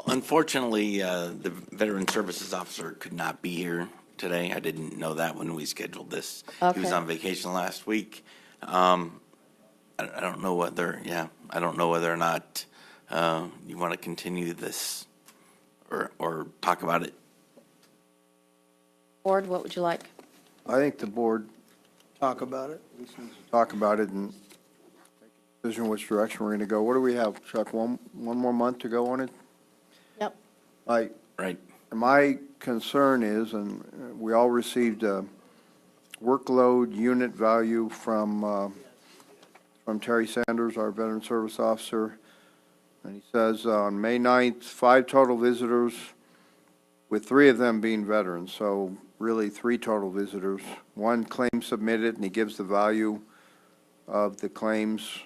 Unfortunately, the Veteran Services Officer could not be here today. I didn't know that when we scheduled this. He was Okay. on vacation last week. I don't know whether, I don't know whether or not you want to continue this or talk about it. Board, what would you like? I think the board Talk about it. talk about it and make a decision which direction we're going to go. What do we have, Chuck? One more month to go on it? Yep. Right. My concern is, and we all received a workload unit value from Terry Sanders, our Veteran Service Officer. And he says on May 9th, 5 total visitors, with 3 of them being veterans. So really 3 total visitors. 1 claim submitted, and he gives the value of the claims.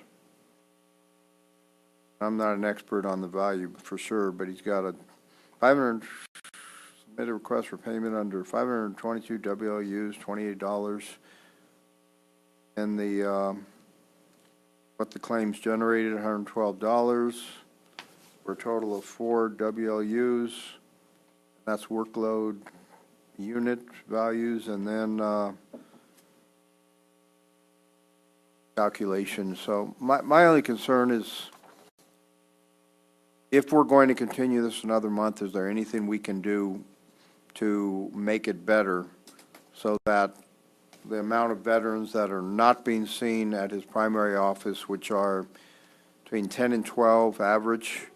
I'm not an expert on the value for sure, but he's got a 500 submitted request for payment under 522 WLUs, $28. And the what the claims generated, $112 for a total of 4 WLUs. That's workload unit values, and then calculation. So my only concern is, if we're going to continue this another month, is there anything we can do to make it better so that the amount of veterans that are not being seen at his primary office, which are between 10 and 12 average,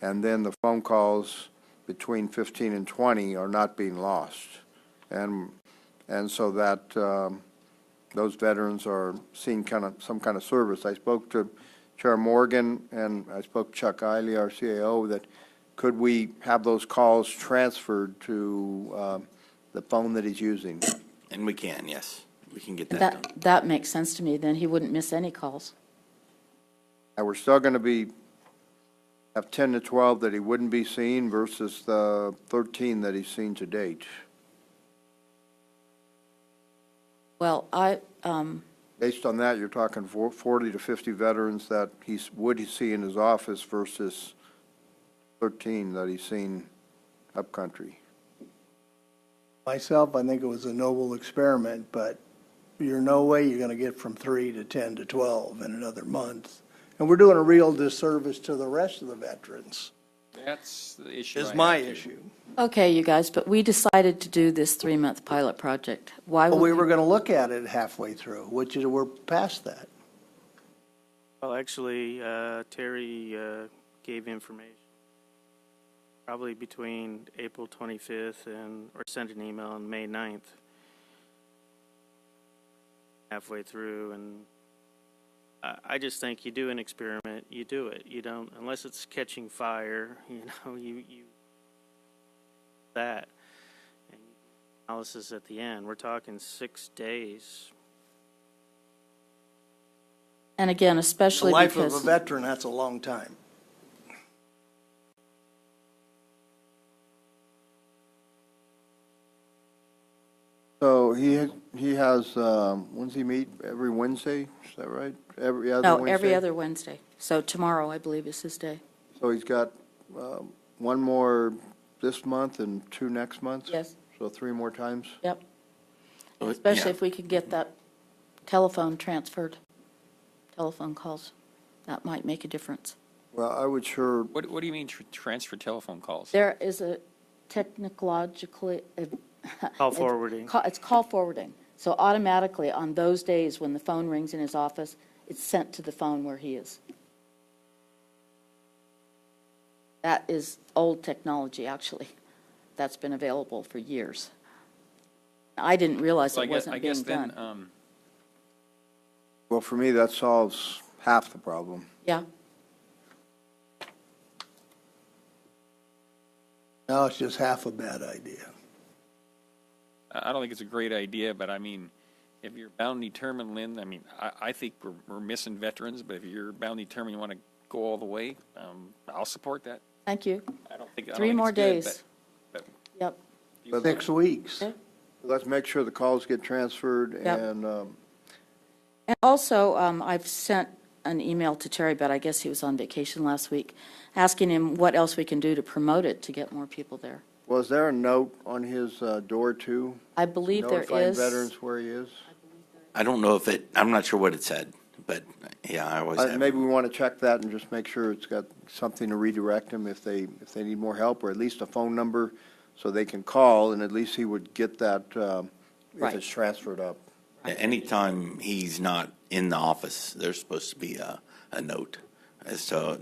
and then the phone calls between 15 and 20 are not being lost. And so that those veterans are seeing some kind of service. I spoke to Chair Morgan and I spoke to Chuck Eiley, our CAO, that could we have those calls transferred to the phone that he's using? And we can, yes. We can get that done. That makes sense to me. Then he wouldn't miss any calls. And we're still going to have 10 to 12 that he wouldn't be seeing versus the 13 that he's seen to date. Well, Based on that, you're talking 40 to 50 veterans that would see in his office versus 13 that he's seen upcountry. Myself, I think it was a noble experiment, but you're no way you're going to get from 3 to 10 to 12 in another month. And we're doing a real disservice to the rest of the veterans. That's the issue. Is my issue. okay, you guys, but we decided to do this 3-month pilot project. Why But would we were going to look at it halfway through, which is, we're past that. Well, actually, Terry gave information probably between April 25th or sent an email on May 9th, halfway through, and I just think you do an experiment, you do it. You don't, unless it's catching fire, you that. And analysis at the end, we're talking 6 days. And again, The especially life of a because veteran, that's a long time. So he has, when's he meet? Every Wednesday? Is that right? Every other no, Wednesday? every other Wednesday. So tomorrow, I believe, is his day. So he's got one more this month and 2 next month? Yes. So 3 more times? Yep. Well, Especially yeah. if we could get that telephone transferred, telephone calls. That might make a difference. Well, I would sure, What do you mean transfer telephone calls? There is a technologically Call forwarding. It's call forwarding. So automatically on those days when the phone rings in his office, it's sent to the phone where he is. That is old technology, actually. That's been available for years. I didn't realize So it wasn't being then, done. well, for me, that solves half the problem. Yeah. Now it's just half a bad idea. I don't think it's a great idea, but I mean, if you're bound and determined, Lynn, I mean, I think we're missing veterans, but if you're bound and determined you want to go all the way, I'll support that. Thank you. I don't think 3 more it's good, days. but Yep. 6 weeks. Okay. Let's make sure the calls get transferred Yep. and And also, I've sent an email to Terry, but I guess he was on vacation last week, asking him what else we can do to promote it to get more people there. Was there a note on his door, too? I believe there Notifying is. veterans where he is? I don't know if I'm not sure what it said, but yeah, I always have. Maybe we want to check that and just make sure it's got something to redirect them if they need more help, or at least a phone number so they can call, and at least he would get that if Right. it's transferred up. Anytime he's not in the office, there's supposed to be a note as to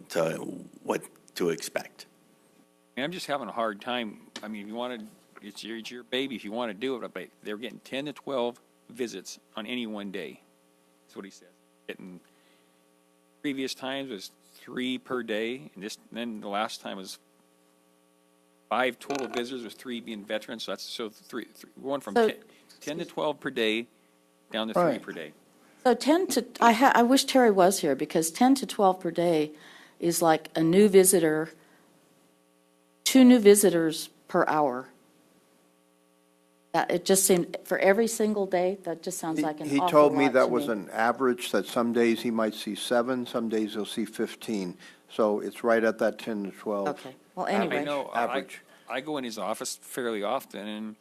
what to expect. I mean, I'm just having a hard time. I mean, if you want to, it's your baby if you want to do it, but they're getting 10 to 12 visits on any one day. That's what he said. Getting previous times was 3 per day, and then the last time was 5 total visitors, with 3 being veterans. So that's three going from So- 10 to 12 per day down to 3 Right. per day. So 10 to, I wish Terry was here, because 10 to 12 per day is like a new visitor, 2 new visitors per hour. It just seemed, for every single day, that just sounds like an He awful told me lot that to was an average, that some days he might see 7, some days he'll see 15. So it's right at that 10 to 12. Okay, well, I anyway, know, Average. I go in his office fairly often, and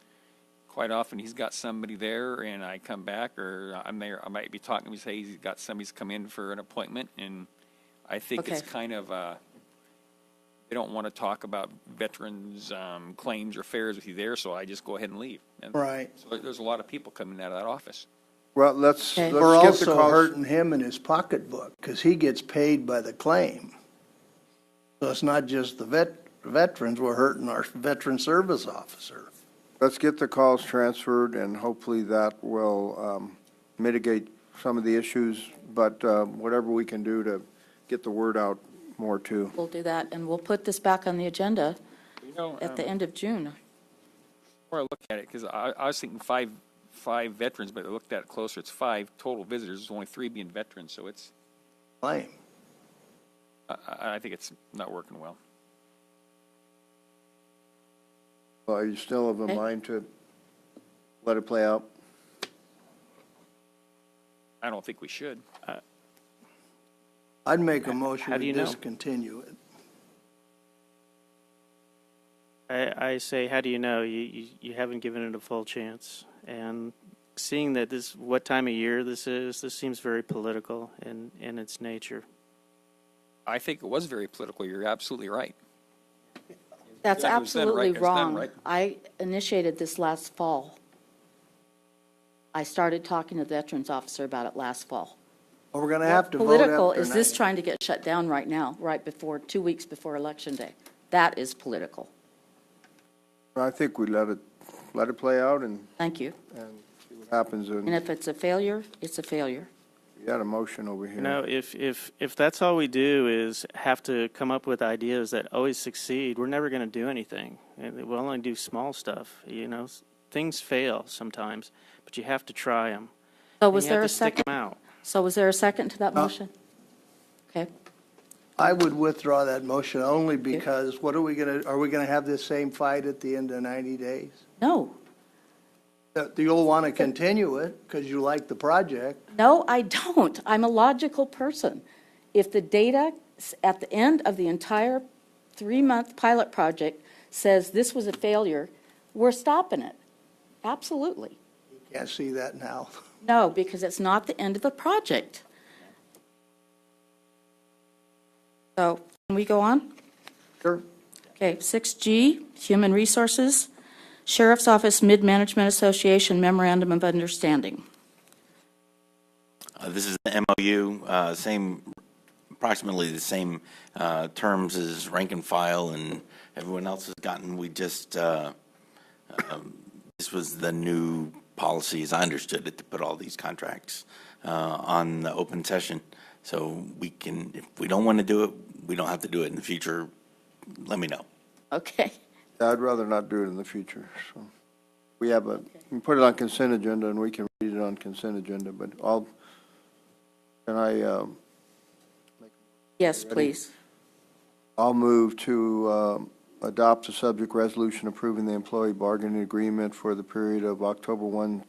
quite often he's got somebody there, and I come back, or I'm there, I might be talking to him, say he's got somebody's come in for an appointment, and I think it's Okay. kind of, they don't want to talk about veterans' claims or fares with you there, so I just go ahead and leave. And Right. So there's a lot of people coming out of that office. Well, let's Okay. We're get the also calls. hurting him in his pocketbook, because he gets paid by the claim. So it's not just the veterans, we're hurting our veteran service officer. Let's get the calls transferred, and hopefully that will mitigate some of the issues, but whatever we can do to get the word out more, too. we'll do that, and we'll put this back on the agenda You know, at the end of June. before I look at it, because I was thinking five veterans, but I looked at it closer, it's 5 total visitors, there's only 3 being veterans, so it's, Claim. I think it's not working well. Are you still of a Okay. mind to let it play out? I don't think we should. I'd make a motion How do to you know? discontinue it. I say, how do you know? You haven't given it a full chance. And seeing that what time of year this is, this seems very political in its nature. I think it was very political, you're absolutely right. That's Yeah, it was done right. absolutely It was done wrong. right. I initiated this last fall. I started talking to the Veterans Officer about it last fall. Well, we're going to have to vote Political after is this night. trying to get shut down right now, right before, 2 weeks before Election Day. That is political. I think we let it play out and Thank you. see what happens. And And if it's a failure, it's a failure. we had a motion over here. You know, if that's all we do is have to come up with ideas that always succeed, we're never going to do anything. And we'll only do small stuff. You know, things fail sometimes, but you have to try them. So was you there have a to stick second? 'em out. So was there a second to that motion? Okay. I would withdraw that motion only because are we going to have this same fight at the end of 90 days? No. You'll want to continue it because you like the project. No, I don't. I'm a logical person. If the data at the end of the entire 3-month pilot project says this was a failure, we're stopping it. Absolutely. Can't see that now. No, because it's not the end of the project. So, can we go on? Sure. Okay, 6G, Human Resources, Sheriff's Office Mid-Management Association Memorandum of Understanding. This is the MOU, approximately the same terms as rank and file and everyone else has gotten. We just, this was the new policy, as I understood it, to put all these contracts on the open session. So we can, if we don't want to do it, we don't have to do it in the future. Let me know. Okay. I'd rather not do it in the future, so. We can put it on consent agenda and we can read it on consent agenda, but Yes, please. I'll move to adopt a subject resolution approving the employee bargaining agreement for the period of October 1,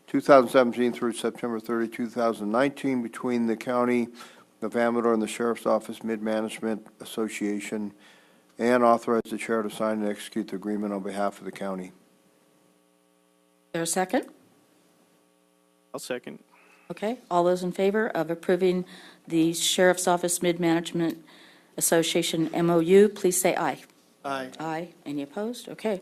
2017 through September 30, 2019 between the county of Amador and the Sheriff's Office Mid-Management Association, and authorize the chair to sign and execute the agreement on behalf of the county. There a second? I'll second. Okay, all those in favor of approving the Sheriff's Office Mid-Management Association MOU, please say aye. Aye. Aye. Any opposed? Okay.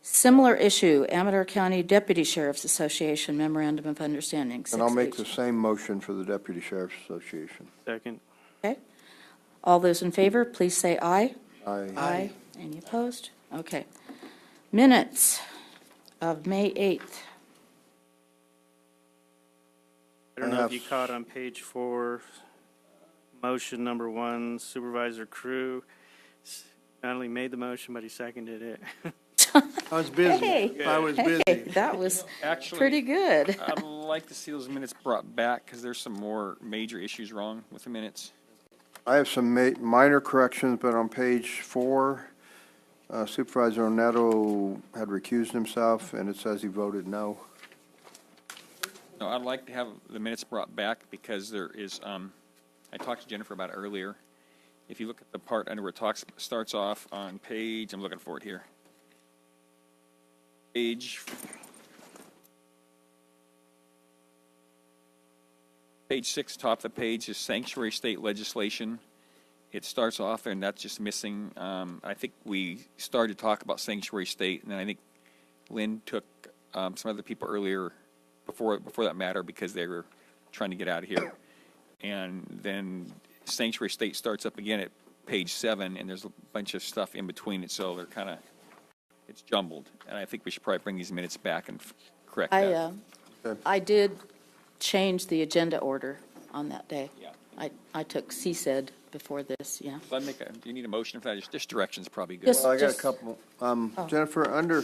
Similar issue, Amador County Deputy Sheriff's Association Memorandum of Understanding. And I'll make 6H. the same motion for the Deputy Sheriff's Association. Second. Okay. All those in favor, please say aye. Aye. Any opposed? Okay. Minutes of May 8th. I don't know if you caught on page 4, motion number 1, Supervisor Crew not only made the motion, but he seconded it. I was busy. Hey, I was hey, busy. that was Actually, pretty good. I'd like to see those minutes brought back because there's some more major issues wrong with the minutes. I have some minor corrections, but on page 4, Supervisor Oneto had recused himself, and it says he voted no. No, I'd like to have the minutes brought back because there is, I talked to Jennifer about it earlier. If you look at the part under where it starts off on page, I'm looking for it here. Page 6, top of the page is sanctuary state legislation. It starts off, and that's just missing. I think we started to talk about sanctuary state, and then I think Lynn took some other people earlier before that matter because they were trying to get out of here. And then sanctuary state starts up again at page 7, and there's a bunch of stuff in between it, so they're kind of, it's jumbled. And I think we should probably bring these minutes back and correct that. I did change the agenda order on that day. Yeah. I took CSED before this, yeah. So do you need a motion for that? Just direction's probably good. Just- Well, I got a couple. Jennifer,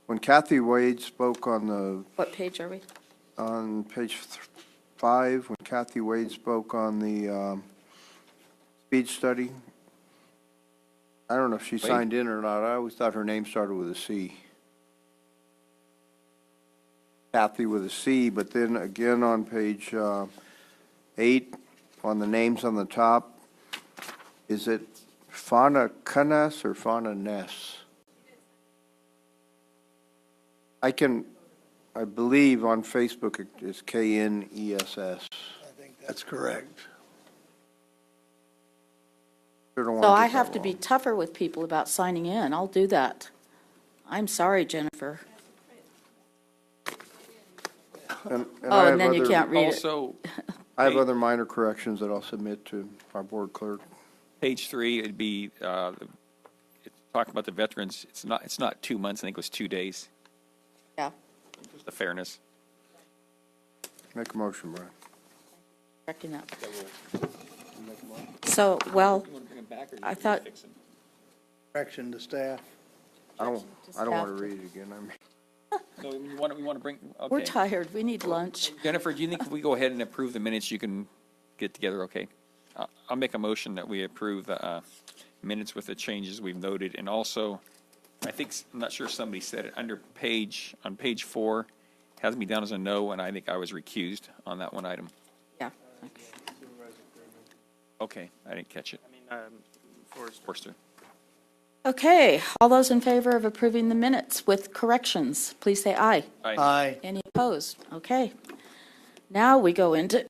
when Kathy Wade spoke on What page are we? page 5, when Kathy Wade spoke on the speed study, I don't know if she signed in or not. I always thought her name started with a C. Kathy with a C, but then again on page 8, on the names on the top, is it Fauna Canas or Fauna Ness? I believe on Facebook it's KNESS. I think that's correct. Sure don't So wanna I get have that to be wrong. tougher with people about signing in. I'll do that. I'm sorry, Jennifer. And I Oh, have and then you other- can't read it. Also, I have other minor corrections that I'll submit to our board clerk. page 3, it'd be, talk about the veterans. It's not 2 months, I think it was 2 days, Yeah, just the fairness. Make a motion, Brian. correcting that. So, well, I thought, Correction to staff. I don't have want to. to read it again. I mean, So we want to bring, we're okay. tired. We need lunch. Jennifer, do you think if we go ahead and approve the minutes, you can get together okay? I'll make a motion that we approve the minutes with the changes we've noted. And also, I think, I'm not sure if somebody said it, on page 4, has me down as a no, and I think I was recused on that one item. Yeah. Okay. Okay, I didn't catch it. Forster. Okay, all those in favor of approving the minutes with corrections, please say aye. Aye. Aye. Any opposed? Okay. Now we go into